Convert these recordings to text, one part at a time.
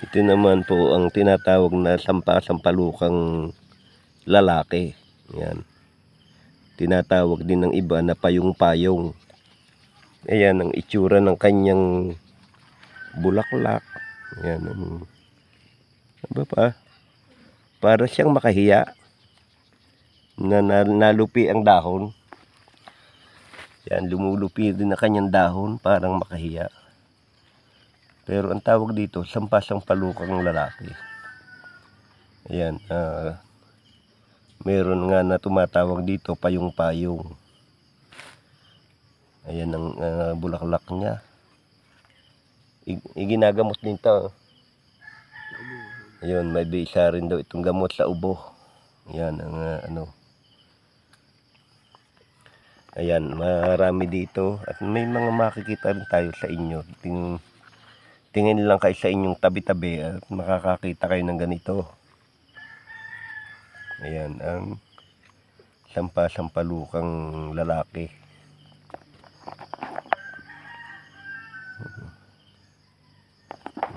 Ito naman po ang tinatawag na sampasalukang lalaki. Yan. Tinatawag din ng iba na payong-payong. Ayan ang itsura ng kanyang bulaklak. Ayan. Ano pa? Para siyang makahiya na nalupi ang dahon. Yan, lumulupi din na kanyang dahon parang makahiya. Pero ang tawag dito, sampasalukang lalaki. Ayan, meron nga na tumatawag dito payong-payong. Ayan ang bulaklak niya. Iginagamot din to. Ayun, may bisa rin daw itong gamot sa ubo. Ayan ang Ayan, marami dito at may mga makikita rin tayo sa inyo. Tingin lang kayo sa inyong tabi-tabi at makakakita kayo ng ganito. Ayan, ang sampasalukang lalaki.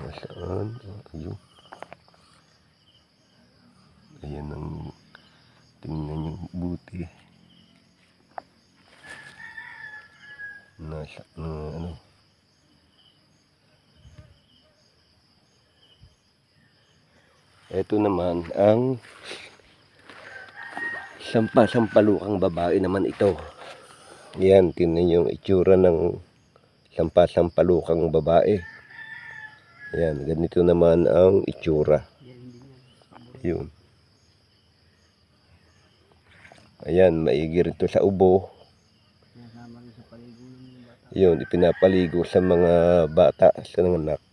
Nasaan? Ayun. Ayan ang tingnan yung buti. Nasa Ito naman ang sampasalukang babae naman ito. Yan, tingnan yung itsura ng sampasalukang babae. Yan, ganito naman ang itsura. Yun. Ayan, maigi rin ito sa ubo. Yun, ipinapaligo sa mga bata sa nanganak.